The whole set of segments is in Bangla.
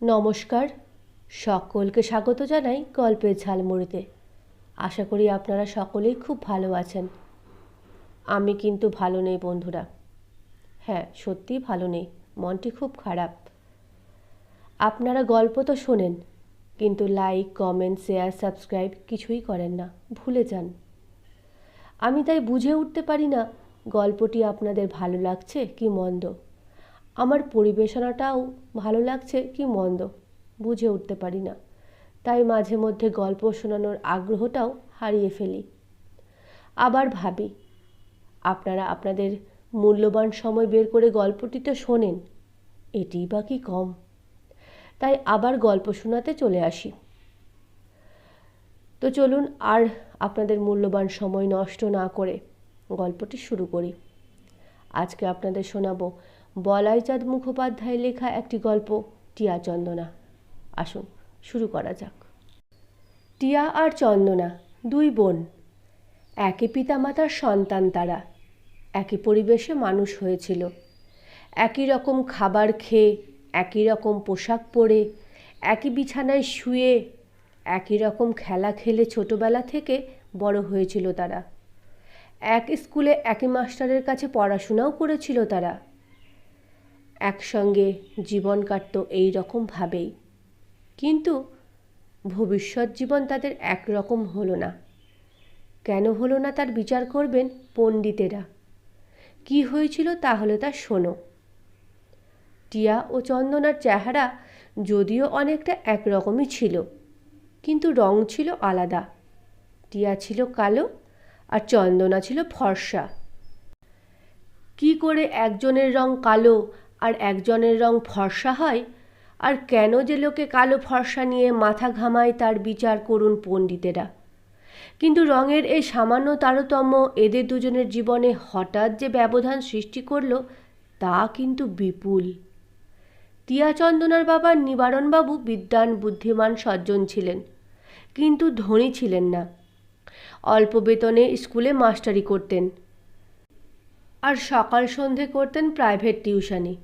নমস্কার, সকলকে স্বাগত জানাই গল্পের ঝালমুড়িতে। আশা করি আপনারা সকলেই খুব ভালো আছেন। আমি কিন্তু ভালো নেই বন্ধুরা। হ্যাঁ, সত্যিই ভালো নেই, মনটি খুব খারাপ। আপনারা গল্প তো শোনেন, কিন্তু লাইক, কমেন্ট, শেয়ার, সাবস্ক্রাইব কিছুই করেন না, ভুলে যান। আমি তাই বুঝে উঠতে পারি না গল্পটি আপনাদের ভালো লাগছে কি মন্দ, আমার পরিবেশনাটাও ভালো লাগছে কি মন্দ বুঝে উঠতে পারি না। তাই মাঝে মধ্যে গল্প শোনানোর আগ্রহটাও হারিয়ে ফেলি। আবার ভাবি, আপনারা আপনাদের মূল্যবান সময় বের করে গল্পটি তো শোনেন, এটিই বা কি কম। তাই আবার গল্প শোনাতে চলে আসি। তো চলুন আর আপনাদের মূল্যবান সময় নষ্ট না করে গল্পটি শুরু করি। আজকে আপনাদের শোনাবো বলাইচাঁদ মুখোপাধ্যায়ের লেখা একটি গল্প, টিয়া চন্দনা। আসুন শুরু করা যাক। টিয়া আর চন্দনা দুই বোন, একই পিতামাতার সন্তান তারা। একই পরিবেশে মানুষ হয়েছিল, একই রকম খাবার খেয়ে, একই রকম পোশাক পরে, একই বিছানায় শুয়ে, একই রকম খেলা খেলে ছোটবেলা থেকে বড় হয়েছিল তারা। এক স্কুলে একই মাস্টারের কাছে পড়াশোনাও করেছিল তারা। একসঙ্গে জীবন কাটত এই রকমভাবেই। কিন্তু ভবিষ্যৎ জীবন তাদের একরকম হলো না। কেন হলো না তার বিচার করবেন পণ্ডিতেরা। কি হয়েছিল তাহলে তা শোনো। টিয়া ও চন্দনার চেহারা যদিও অনেকটা একরকমই ছিল, কিন্তু রং ছিল আলাদা। টিয়া ছিল কালো আর চন্দনা ছিল ফর্সা। কি করে একজনের রং কালো আর একজনের রং ফর্সা হয়, আর কেন যে লোকে কালো ফর্সা নিয়ে মাথা ঘামায় তার বিচার করুন পণ্ডিতেরা। কিন্তু রঙের এই সামান্য তারতম্য এদের দুজনের জীবনে হঠাৎ যে ব্যবধান সৃষ্টি করল তা কিন্তু বিপুল। টিয়া চন্দনার বাবা নিবারণবাবু বিদ্বান বুদ্ধিমান সজ্জন ছিলেন, কিন্তু ধনী ছিলেন না। অল্প বেতনে স্কুলে মাস্টারি করতেন আর সকাল সন্ধে করতেন প্রাইভেট টিউশনি।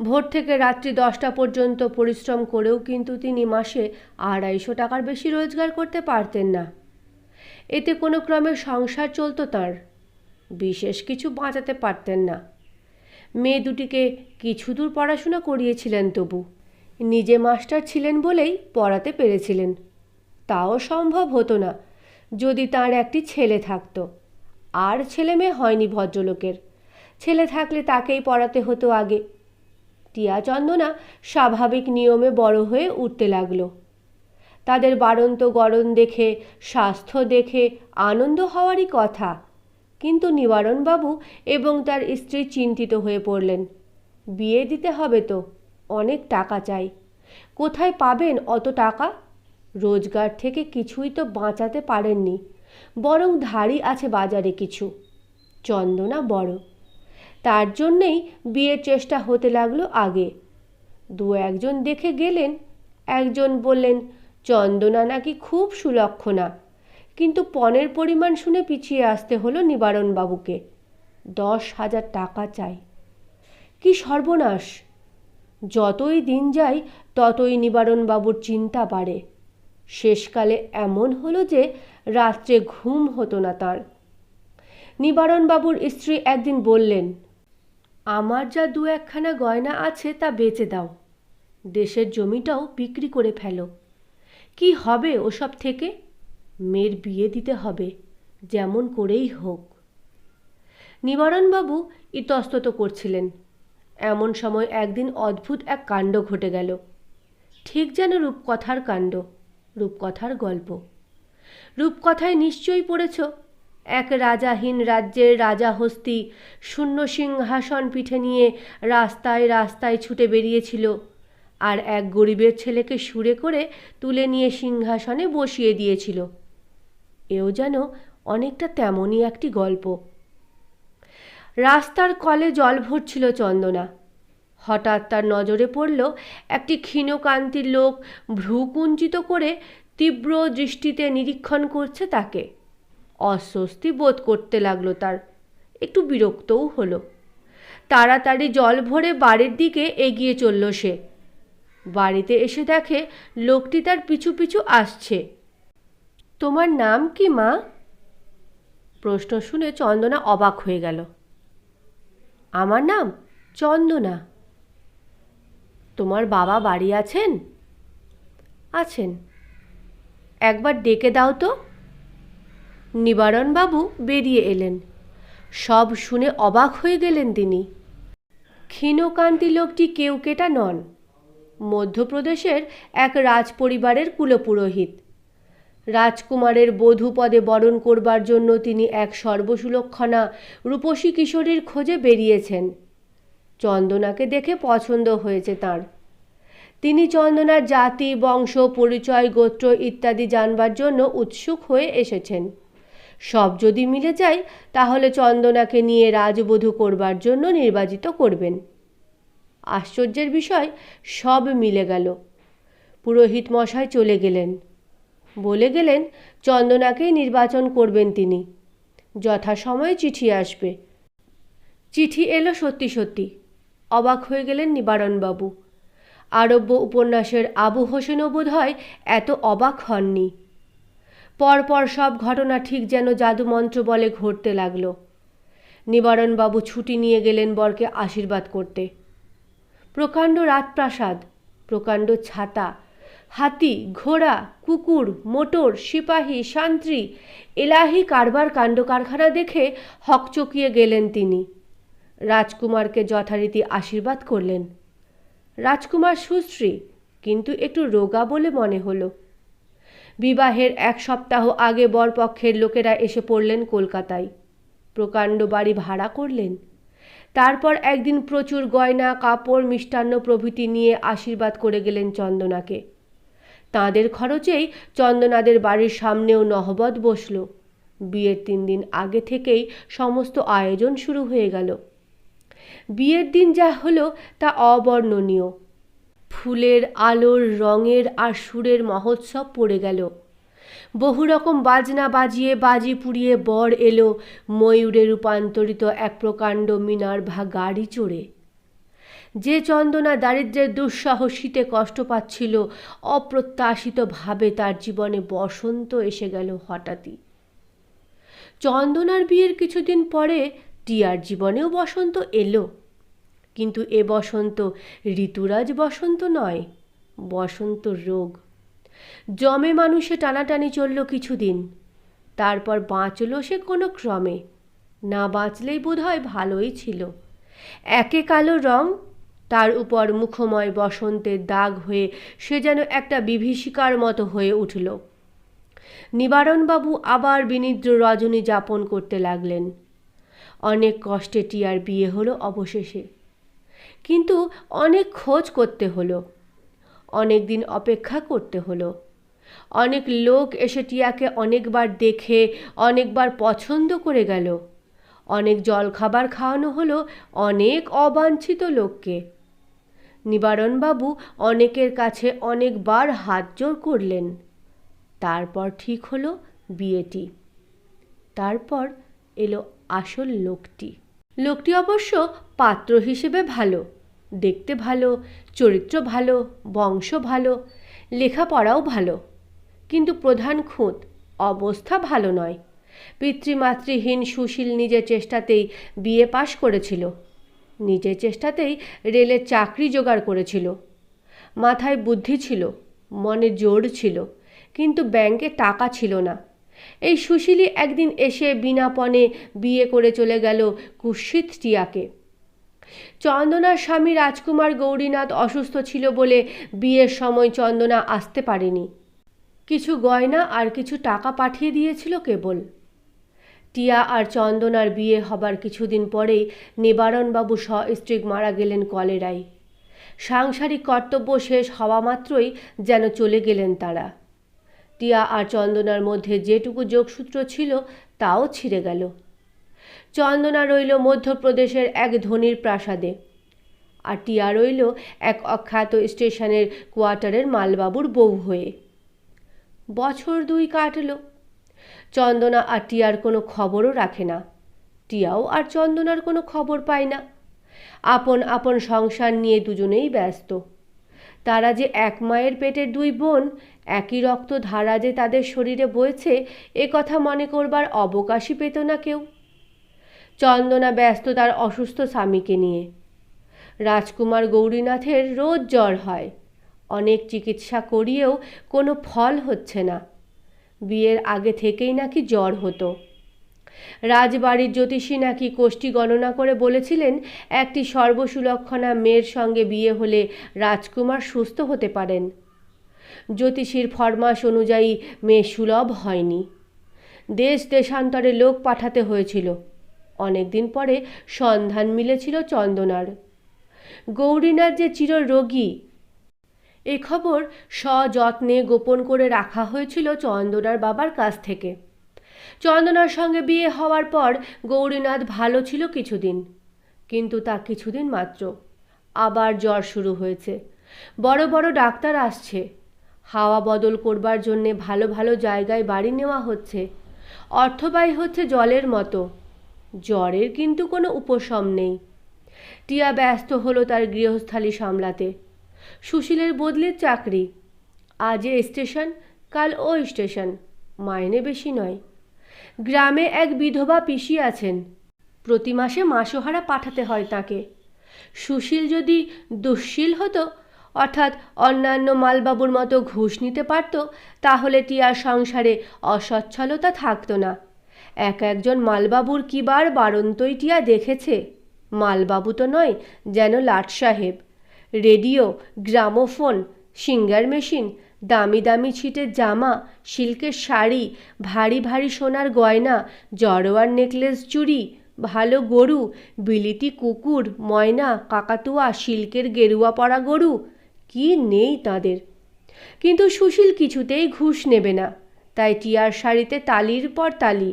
ভোর থেকে রাত্রি 10টা পর্যন্ত পরিশ্রম করেও কিন্তু তিনি মাসে 250 টাকার বেশি রোজগার করতে পারতেন না। এতে কোনো ক্রমে সংসার চলত তাঁর, বিশেষ কিছু বাঁচাতে পারতেন না। মেয়ে দুটিকে কিছু দূর পড়াশোনা করিয়েছিলেন, তবু নিজে মাস্টার ছিলেন বলেই পড়াতে পেরেছিলেন। তাও সম্ভব হতো না যদি তার একটি ছেলে থাকতো। আর ছেলে মেয়ে হয়নি ভদ্রলোকের, ছেলে থাকলে তাকেই পড়াতে হতো আগে। টিয়া চন্দনা স্বাভাবিক নিয়মে বড় হয়ে উঠতে লাগলো। তাদের বাড়ন্ত গড়ন দেখে, স্বাস্থ্য দেখে আনন্দ হওয়ারই কথা, কিন্তু নিবারণবাবু এবং তার স্ত্রী চিন্তিত হয়ে পড়লেন। বিয়ে দিতে হবে তো, অনেক টাকা চাই। কোথায় পাবেন অত টাকা? রোজগার থেকে কিছুই তো বাঁচাতে পারেননি, বরং ধারই আছে বাজারে কিছু। চন্দনা বড়, তার জন্যেই বিয়ের চেষ্টা হতে লাগলো আগে। দু একজন দেখে গেলেন, একজন বললেন চন্দনা নাকি খুব সুলক্ষণা, কিন্তু পণের পরিমাণ শুনে পিছিয়ে আসতে হলো নিবারণবাবুকে। 10,000 টাকা চাই। কি সর্বনাশ! যতই দিন যায় ততই নিবারণবাবুর চিন্তা বাড়ে। শেষকালে এমন হলো যে রাত্রে ঘুম হতো না তার। নিবারণবাবুর স্ত্রী একদিন বললেন, আমার যা 2-1খানা গয়না আছে তা বেচে দাও, দেশের জমিটাও বিক্রি করে ফেলো। কি হবে ওসব থেকে? মেয়ের বিয়ে দিতে হবে, যেমন করেই হোক। নিবারণবাবু ইতস্তত করছিলেন। এমন সময় একদিন অদ্ভুত এক কাণ্ড ঘটে গেল, ঠিক যেন রূপকথার কাণ্ড, রূপকথার গল্প। রূপকথায় নিশ্চয়ই পড়েছ, এক রাজাহীন রাজ্যের রাজা হস্তি শূন্য সিংহাসন পিঠে নিয়ে রাস্তায় রাস্তায় ছুটে বেরিয়েছিল, আর এক গরিবের ছেলেকে সুরে করে তুলে নিয়ে সিংহাসনে বসিয়ে দিয়েছিল। এও যেন অনেকটা তেমনই একটি গল্প। রাস্তার কলে জল ভরছিল চন্দনা। হঠাৎ তার নজরে পড়ল একটি ক্ষীণকান্তির লোক ভ্রু কুঞ্চিত করে তীব্র দৃষ্টিতে নিরীক্ষণ করছে তাকে। অস্বস্তি বোধ করতে লাগলো তার, একটু বিরক্তও হলো। তাড়াতাড়ি জল ভরে বাড়ির দিকে এগিয়ে চলল সে। বাড়িতে এসে দেখে লোকটি তার পিছু পিছু আসছে। তোমার নাম কি মা? প্রশ্ন শুনে চন্দনা অবাক হয়ে গেল। আমার নাম চন্দনা। তোমার বাবা বাড়ি আছেন? আছেন। একবার ডেকে দাও তো। নিবারণবাবু বেরিয়ে এলেন। সব শুনে অবাক হয়ে গেলেন তিনি। ক্ষীণকান্তি লোকটি কেউকেটা নন, মধ্যপ্রদেশের এক রাজপরিবারের কুলপুরোহিত। রাজকুমারের বধূ পদে বরণ করবার জন্য তিনি এক সর্বসুলক্ষণা রূপসী কিশোরীর খোঁজে বেরিয়েছেন। চন্দনাকে দেখে পছন্দ হয়েছে তাঁর। তিনি চন্দনার জাতি, বংশ, পরিচয়, গোত্র ইত্যাদি জানবার জন্য উৎসুক হয়ে এসেছেন। সব যদি মিলে যায় তাহলে চন্দনাকে নিয়ে রাজবধূ করবার জন্য নির্বাচিত করবেন। আশ্চর্যের বিষয়, সব মিলে গেল। পুরোহিত মশাই চলে গেলেন। বলে গেলেন চন্দনাকেই নির্বাচন করবেন তিনি। যথাসময়ে চিঠি আসবে। চিঠি এলো সত্যি সত্যি। অবাক হয়ে গেলেন নিবারণবাবু। আরব্য উপন্যাসের আবু হোসেনও বোধ হয় এত অবাক হননি। পরপর সব ঘটনা ঠিক যেন জাদুমন্ত্র বলে ঘটতে লাগলো। নিবারণবাবু ছুটি নিয়ে গেলেন বরকে আশীর্বাদ করতে। প্রকাণ্ড রাজপ্রাসাদ, প্রকাণ্ড ছাতা, হাতি, ঘোড়া, কুকুর, মোটর, সিপাহী, শান্ত্রী, এলাহি কারবার কাণ্ড কারখানা দেখে হকচকিয়ে গেলেন তিনি। রাজকুমারকে যথারীতি আশীর্বাদ করলেন। রাজকুমার সুশ্রী, কিন্তু একটু রোগা বলে মনে হলো। বিবাহের 1 সপ্তাহ আগে বরপক্ষের লোকেরা এসে পড়লেন কলকাতায়। প্রকাণ্ড বাড়ি ভাড়া করলেন। তারপর একদিন প্রচুর গয়না, কাপড়, মিষ্টান্ন প্রভৃতি নিয়ে আশীর্বাদ করে গেলেন চন্দনাকে। তাঁদের খরচেই চন্দনাদের বাড়ির সামনেও নহবত বসল। বিয়ের 3 দিন আগে থেকেই সমস্ত আয়োজন শুরু হয়ে গেল। বিয়ের দিন যা হলো তা অবর্ণনীয়। ফুলের, আলোর, রঙের আর সুরের মহোৎসব পড়ে গেল। বহু রকম বাজনা বাজিয়ে, বাজি পুড়িয়ে বর এলো ময়ূরে রূপান্তরিত এক প্রকাণ্ড মিনার্ভা গাড়ি চড়ে। যে চন্দনা দারিদ্র্যের দুঃসহ শীতে কষ্ট পাচ্ছিল, অপ্রত্যাশিতভাবে তার জীবনে বসন্ত এসে গেল হঠাৎই। চন্দনার বিয়ের কিছুদিন পরে টিয়ার জীবনেও বসন্ত এলো। কিন্তু এ বসন্ত ঋতুরাজ বসন্ত নয়, বসন্ত রোগ। জমে মানুষে টানাটানি চলল কিছুদিন। তারপর বাঁচল সে কোনো ক্রমে। না বাঁচলেই বোধ হয় ভালোই ছিল। একে কালো রং, তার উপর মুখময় বসন্তের দাগ হয়ে সে যেন একটা বিভীষিকার মতো হয়ে উঠল। নিবারণবাবু আবার বিনিদ্র রজনী যাপন করতে লাগলেন। অনেক কষ্টে টিয়ার বিয়ে হলো অবশেষে। কিন্তু অনেক খোঁজ করতে হলো, অনেক দিন অপেক্ষা করতে হলো। অনেক লোক এসে টিয়াকে অনেকবার দেখে, অনেকবার পছন্দ করে গেল। অনেক জলখাবার খাওয়ানো হলো অনেক অবাঞ্ছিত লোককে। নিবারণবাবু অনেকের কাছে অনেকবার হাত জোড় করলেন। তারপর ঠিক হলো বিয়েটি। তারপর এলো আসল লোকটি। লোকটি অবশ্য পাত্র হিসেবে ভালো, দেখতে ভালো, চরিত্র ভালো, বংশ ভালো, লেখাপড়াও ভালো। কিন্তু প্রধান খুঁত, অবস্থা ভালো নয়। পিতৃমাতৃহীন সুশীল নিজের চেষ্টাতেই বিয়ে পাশ করেছিল। নিজের চেষ্টাতেই রেলের চাকরি জোগাড় করেছিল। মাথায় বুদ্ধি ছিল, মনে জোর ছিল, কিন্তু ব্যাংকে টাকা ছিল না। এই সুশীলই একদিন এসে বিনা পণে বিয়ে করে চলে গেল কুৎসিত টিয়াকে। চন্দনার স্বামী রাজকুমার গৌরীনাথ অসুস্থ ছিল বলে বিয়ের সময় চন্দনা আসতে পারেনি। কিছু গয়না আর কিছু টাকা পাঠিয়ে দিয়েছিল কেবল। টিয়া আর চন্দনার বিয়ে হবার কিছুদিন পরেই নিবারণবাবু সস্ত্রীক মারা গেলেন কলেরায়। সাংসারিক কর্তব্য শেষ হওয়া মাত্রই যেন চলে গেলেন তারা। টিয়া আর চন্দনার মধ্যে যেটুকু যোগসূত্র ছিল তাও ছিঁড়ে গেল। চন্দনা রইল মধ্যপ্রদেশের এক ধনীর প্রাসাদে, আর টিয়া রইল এক অখ্যাত স্টেশনের কোয়ার্টারের মালবাবুর বউ হয়ে। বছর 2 কাটল। চন্দনা আর টিয়ার কোনো খবরও রাখে না। টিয়াও আর চন্দনার কোনো খবর পায় না। আপন আপন সংসার নিয়ে দুজনেই ব্যস্ত। তারা যে এক মায়ের পেটের দুই বোন, একই রক্ত ধারা যে তাদের শরীরে বইছে, এ কথা মনে করবার অবকাশই পেত না কেউ। চন্দনা ব্যস্ত তার অসুস্থ স্বামীকে নিয়ে। রাজকুমার গৌরীনাথের রোজ জ্বর হয়, অনেক চিকিৎসা করিয়েও কোনো ফল হচ্ছে না। বিয়ের আগে থেকেই নাকি জ্বর হতো। রাজবাড়ির জ্যোতিষী নাকি কোষ্ঠী গণনা করে বলেছিলেন একটি সর্বসুলক্ষণা মেয়ের সঙ্গে বিয়ে হলে রাজকুমার সুস্থ হতে পারেন। জ্যোতিষীর ফরমাস অনুযায়ী মেয়ে সুলভ হয়নি। দেশ দেশান্তরে লোক পাঠাতে হয়েছিল। অনেকদিন পরে সন্ধান মিলেছিল চন্দনার। গৌরীনাথ যে চিররোগী, এ খবর সযত্নে গোপন করে রাখা হয়েছিল চন্দনার বাবার কাছ থেকে। চন্দনার সঙ্গে বিয়ে হওয়ার পর গৌরীনাথ ভালো ছিল কিছুদিন, কিন্তু তা কিছুদিন মাত্র। আবার জ্বর শুরু হয়েছে। বড় বড় ডাক্তার আসছে। হাওয়া বদল করবার জন্যে ভালো ভালো জায়গায় বাড়ি নেওয়া হচ্ছে। অর্থব্যয় হচ্ছে জলের মতো। জ্বরের কিন্তু কোনো উপশম নেই। টিয়া ব্যস্ত হলো তার গৃহস্থালী সামলাতে। সুশীলের বদলির চাকরি। আজ এ স্টেশন, কাল ও স্টেশন, মাইনে বেশি নয়। গ্রামে এক বিধবা পিসি আছেন, প্রতি মাসে মাসোহারা পাঠাতে হয় তাকে। সুশীল যদি দুঃশীল হতো, অর্থাৎ অন্যান্য মালবাবুর মতো ঘুষ নিতে পারত, তাহলে টিয়ার সংসারে অসচ্ছলতা থাকতো না। একজন মালবাবুর কিবার বারন্তই টিয়া দেখেছে। মালবাবু তো নয়, যেন লাট সাহেব। রেডিও, গ্রামোফোন, সিঙ্গার মেশিন, দামি দামি ছিটের জামা, সিল্কের শাড়ি, ভারী ভারী সোনার গয়না, জড়োয়ার নেকলেস চুড়ি, ভালো গরু, বিলিতি কুকুর, ময়না, কাকাতুয়া, সিল্কের গেরুয়া পরা গরু, কি নেই তাদের। কিন্তু সুশীল কিছুতেই ঘুষ নেবে না। তাই টিয়ার শাড়িতে তালির পর তালি।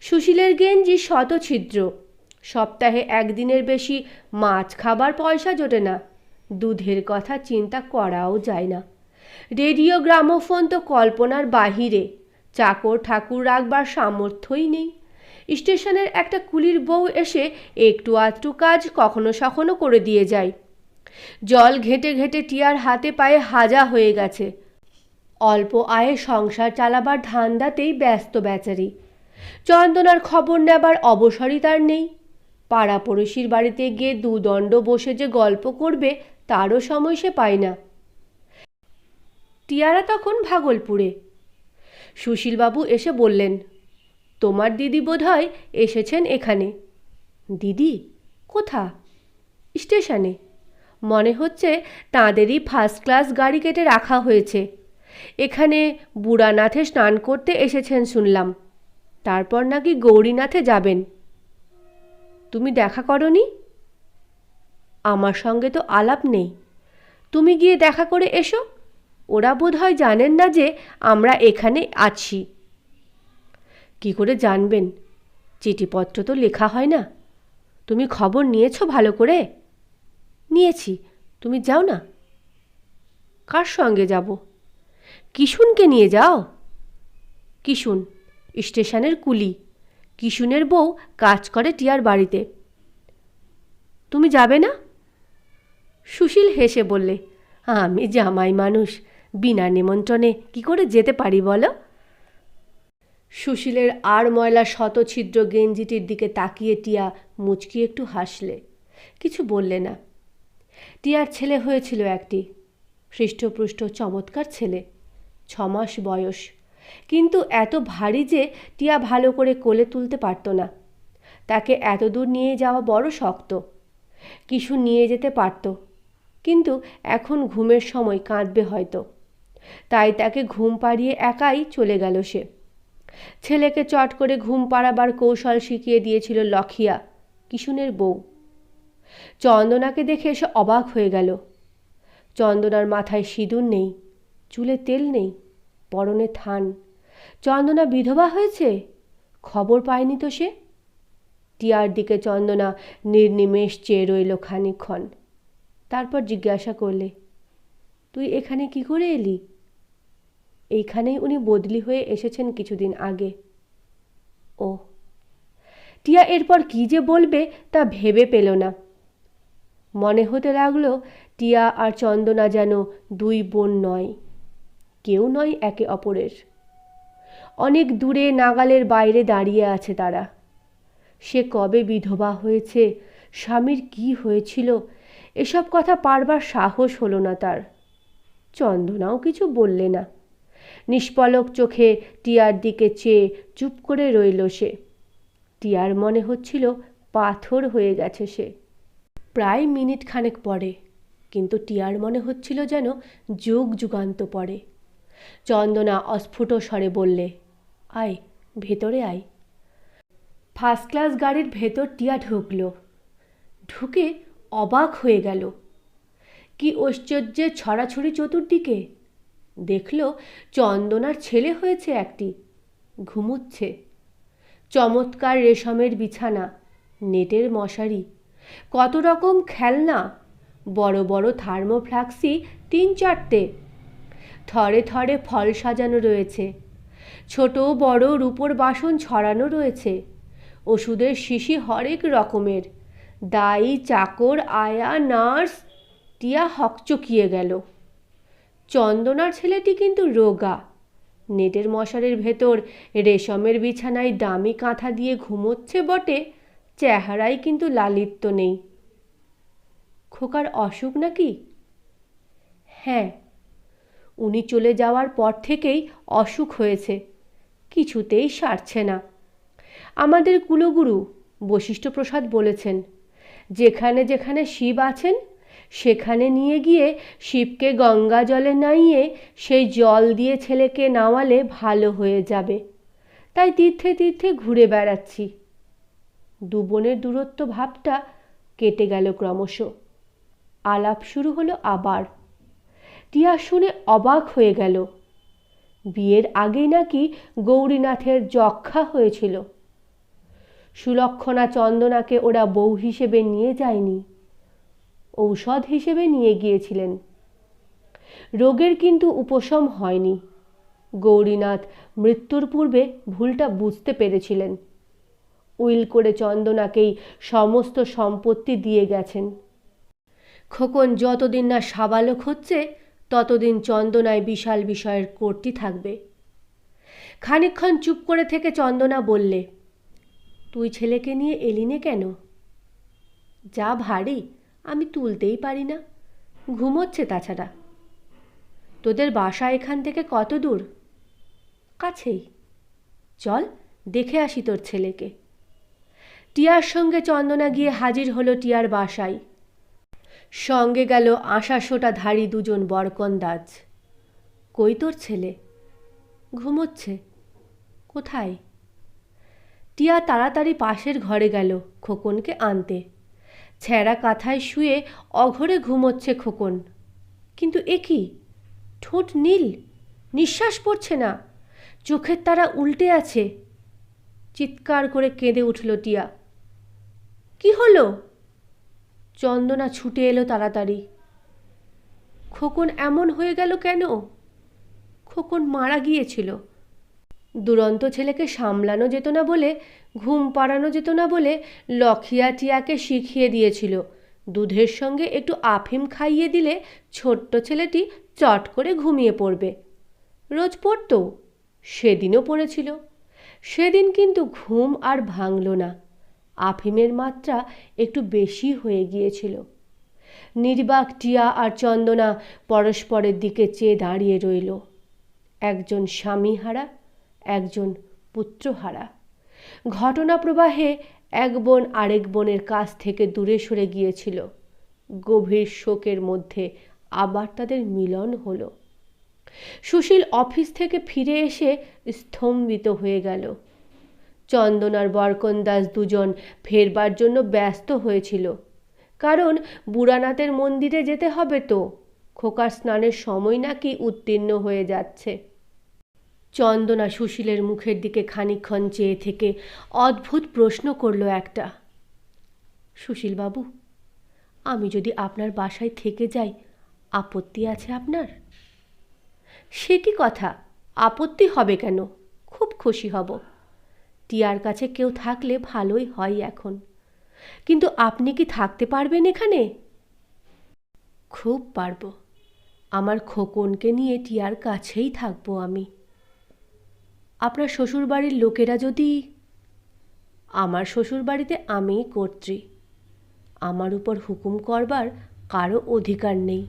সুশীলের গেঞ্জি শতছিদ্র। সপ্তাহে একদিনের বেশি মাছ খাবার পয়সা জোটে না। দুধের কথা চিন্তা করাও যায় না। রেডিও, গ্রামোফোন তো কল্পনার বাহিরে। চাকর ঠাকুর রাখবার সামর্থ্যই নেই। স্টেশনের একটা কুলির বউ এসে একটু আধটু কাজ কখনো সখনো করে দিয়ে যায়। জল ঘেঁটে ঘেঁটে টিয়ার হাতে পায়ে হাজা হয়ে গেছে। অল্প আয়ে সংসার চালাবার ধান্দাতেই ব্যস্ত বেচারি। চন্দনার খবর নেবার অবসরই তার নেই। পাড়াপড়শির বাড়িতে গিয়ে দুদণ্ড বসে যে গল্প করবে, তারও সময় সে পায় না। টিয়ারা তখন ভাগলপুরে। সুশীলবাবু এসে বললেন, তোমার দিদি বোধহয় এসেছেন এখানে। দিদি? কোথা? স্টেশনে। মনে হচ্ছে তাঁদেরই ফার্স্ট ক্লাস গাড়ি কেটে রাখা হয়েছে। এখানে বুড়ানাথে স্নান করতে এসেছেন শুনলাম। তারপর নাকি গৌরীনাথে যাবেন। তুমি দেখা করনি? আমার সঙ্গে তো আলাপ নেই। তুমি গিয়ে দেখা করে এসো। ওরা বোধহয় জানেন না যে আমরা এখানে আছি। কি করে জানবেন? চিঠিপত্র তো লেখা হয় না। তুমি খবর নিয়েছো ভালো করে? নিয়েছি। তুমি যাও না। কার সঙ্গে যাব? কিশুনকে নিয়ে যাও। কিশুন স্টেশনের কুলি। কিশুনের বউ কাজ করে টিয়ার বাড়িতে। তুমি যাবে না? সুশীল হেসে বললে, আমি জামাই মানুষ, বিনা নিমন্ত্রণে কি করে যেতে পারি বলো? সুশীলের আর ময়লা শতছিদ্র গেঞ্জিটির দিকে তাকিয়ে টিয়া মুচকি একটু হাসলে, কিছু বললে না। টিয়ার ছেলে হয়েছিল একটি, হৃষ্টপুষ্ট চমৎকার ছেলে, 6 মাস বয়স। কিন্তু এত ভারী যে টিয়া ভালো করে কোলে তুলতে পারত না। তাকে এত দূর নিয়ে যাওয়া বড় শক্ত। কিছু নিয়ে যেতে পারত, কিন্তু এখন ঘুমের সময় কাঁদবে হয়তো। তাই তাকে ঘুম পাড়িয়ে একাই চলে গেল সে। ছেলেকে চট করে ঘুম পাড়াবার কৌশল শিখিয়ে দিয়েছিল লখিয়া, কিশুনের বউ। চন্দনাকে দেখে এসে অবাক হয়ে গেল। চন্দনার মাথায় সিঁদুর নেই, চুলে তেল নেই, পরনে থান। চন্দনা বিধবা হয়েছে? খবর পায়নি তো সে। টিয়ার দিকে চন্দনা নির্নিমেষ চেয়ে রইল খানিকক্ষণ। তারপর জিজ্ঞাসা করলে, তুই এখানে কি করে এলি? এইখানেই উনি বদলি হয়ে এসেছেন কিছুদিন আগে। ও। টিয়া এরপর কি যে বলবে তা ভেবে পেল না। মনে হতে লাগলো টিয়া আর চন্দনা যেন দুই বোন নয়, কেউ নয় একে অপরের। অনেক দূরে নাগালের বাইরে দাঁড়িয়ে আছে তারা। সে কবে বিধবা হয়েছে, স্বামীর কি হয়েছিল, এসব কথা পারবার সাহস হলো না তার। চন্দনাও কিছু বললে না, নিষ্পলক চোখে টিয়ার দিকে চেয়ে চুপ করে রইল সে। টিয়ার মনে হচ্ছিল পাথর হয়ে গেছে সে। প্রায় মিনিট খানেক পরে, কিন্তু টিয়ার মনে হচ্ছিল যেন যুগ যুগান্ত পরে। চন্দনা অস্ফুট স্বরে বললে, আয়, ভেতরে আয়। ফার্স্ট ক্লাস গাড়ির ভেতর টিয়া ঢুকল। ঢুকে অবাক হয়ে গেল। কি ঐশ্বর্যের ছড়াছড়ি চতুর্দিকে! দেখল চন্দনার ছেলে হয়েছে একটি, ঘুমোচ্ছে। চমৎকার রেশমের বিছানা, নেটের মশারি, কত রকম খেলনা, বড় বড় থার্মোফ্লাক্সি 3-4টে, থরে থরে ফল সাজানো রয়েছে, ছোট বড় রূপোর বাসন ছড়ানো রয়েছে, ওষুধের শিশি হরেক রকমের, দাই, চাকর, আয়া, নার্স। টিয়া হকচকিয়ে গেল। চন্দনার ছেলেটি কিন্তু রোগা, নেটের মশারির ভেতর রেশমের বিছানায় দামি কাঁথা দিয়ে ঘুমোচ্ছে বটে, চেহারায় কিন্তু লালিত্য নেই। খোকার অসুখ নাকি? হ্যাঁ, উনি চলে যাওয়ার পর থেকেই অসুখ হয়েছে, কিছুতেই সারছে না। আমাদের কুলগুরু বশিষ্ঠপ্রসাদ বলেছেন, যেখানে যেখানে শিব আছেন সেখানে নিয়ে গিয়ে শিবকে গঙ্গা জলে নাইয়ে সেই জল দিয়ে ছেলেকে নাওয়ালে ভালো হয়ে যাবে। তাই তীর্থে তীর্থে ঘুরে বেড়াচ্ছি। দু বোনের দূরত্ব ভাবটা কেটে গেল ক্রমশ। আলাপ শুরু হলো আবার। টিয়া শুনে অবাক হয়ে গেল। বিয়ের আগেই নাকি গৌরীনাথের যক্ষা হয়েছিল। সুলক্ষণা চন্দনাকে ওরা বউ হিসেবে নিয়ে যায়নি, ঔষধ হিসেবে নিয়ে গিয়েছিলেন। রোগের কিন্তু উপশম হয়নি। গৌরীনাথ মৃত্যুর পূর্বে ভুলটা বুঝতে পেরেছিলেন। উইল করে চন্দনাকেই সমস্ত সম্পত্তি দিয়ে গেছেন। খোকন যতদিন না সাবালক হচ্ছে ততদিন চন্দনায় বিশাল বিষয়ের কর্তি থাকবে। খানিকক্ষণ চুপ করে থেকে চন্দনা বললে, তুই ছেলেকে নিয়ে এলিনে কেন? যা ভারী, আমি তুলতেই পারি না, ঘুমোচ্ছে তাছাড়া। তোদের বাসা এখান থেকে কত দূর? কাছেই, চল দেখে আসি তোর ছেলেকে। টিয়ার সঙ্গে চন্দনা গিয়ে হাজির হলো টিয়ার বাসায়। সঙ্গে গেল আশাশোটা ধারী দুজন বরকন্দাজ। কই তোর ছেলে? ঘুমোচ্ছে। কোথায়? টিয়া তাড়াতাড়ি পাশের ঘরে গেল খোকনকে আনতে। ছেঁড়া কাঁথায় শুয়ে অঘরে ঘুমোচ্ছে খোকন। কিন্তু এ কি, ঠোঁট নীল, নিঃশ্বাস পড়ছে না, চোখের তারা উল্টে আছে। চিৎকার করে কেঁদে উঠল টিয়া। কি হলো? চন্দনা ছুটে এলো তাড়াতাড়ি। খোকন এমন হয়ে গেল কেন? খোকন মারা গিয়েছিল। দুরন্ত ছেলেকে সামলানো যেত না বলে, ঘুম পাড়ানো যেত না বলে লখিয়া টিয়াকে শিখিয়ে দিয়েছিল দুধের সঙ্গে একটু আফিম খাইয়ে দিলে ছোট্ট ছেলেটি চট করে ঘুমিয়ে পড়বে। রোজ পড়তো, সেদিনও পড়েছিল। সেদিন কিন্তু ঘুম আর ভাঙল না, আফিমের মাত্রা একটু বেশি হয়ে গিয়েছিল। নির্বাক টিয়া আর চন্দনা পরস্পরের দিকে চেয়ে দাঁড়িয়ে রইল। একজন স্বামীহারা, একজন পুত্রহারা। ঘটনা প্রবাহে এক বোন আরেক বোনের কাছ থেকে দূরে সরে গিয়েছিল। গভীর শোকের মধ্যে আবার তাদের মিলন হলো। সুশীল অফিস থেকে ফিরে এসে স্তম্ভিত হয়ে গেল। চন্দনার বরকন্দাজ দুজন ফেরবার জন্য ব্যস্ত হয়েছিল, কারণ বুড়ানাথের মন্দিরে যেতে হবে তো, খোকার স্নানের সময় নাকি উত্তীর্ণ হয়ে যাচ্ছে। চন্দনা সুশীলের মুখের দিকে খানিকক্ষণ চেয়ে থেকে অদ্ভুত প্রশ্ন করল একটা, সুশীলবাবু, আমি যদি আপনার বাসায় থেকে যাই, আপত্তি আছে আপনার? সে কি কথা, আপত্তি হবে কেন? খুব খুশি হব। টিয়ার কাছে কেউ থাকলে ভালোই হয় এখন। কিন্তু আপনি কি থাকতে পারবেন এখানে? খুব পারবো। আমার খোকনকে নিয়ে টিয়ার কাছেই থাকবো আমি। আপনার শ্বশুরবাড়ির লোকেরা যদি... আমার শ্বশুরবাড়িতে আমিই কর্ত্রী। আমার উপর হুকুম করবার কারো অধিকার নেই।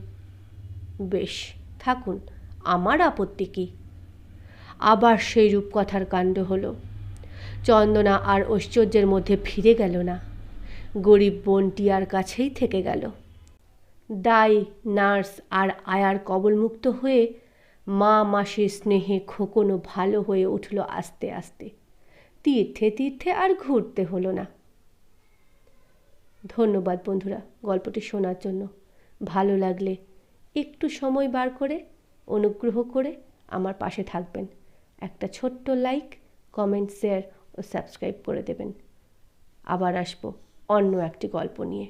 বেশ, থাকুন, আমার আপত্তি কী? আবার সেই রূপকথার কাণ্ড হলো। চন্দনা আর ঐশ্বর্যের মধ্যে ফিরে গেল না, গরিব বোন টিয়ার কাছেই থেকে গেল। দাই, নার্স আর আয়ার কবলমুক্ত হয়ে মা মাসির স্নেহে খোকনও ভালো হয়ে উঠল আস্তে আস্তে। তীর্থে তীর্থে আর ঘুরতে হলো না। ধন্যবাদ বন্ধুরা গল্পটি শোনার জন্য। ভালো লাগলে একটু সময় বার করে অনুগ্রহ করে আমার পাশে থাকবেন। একটা ছোট্ট লাইক, কমেন্ট, শেয়ার ও সাবস্ক্রাইব করে দেবেন। আবার আসবো অন্য একটি গল্প নিয়ে।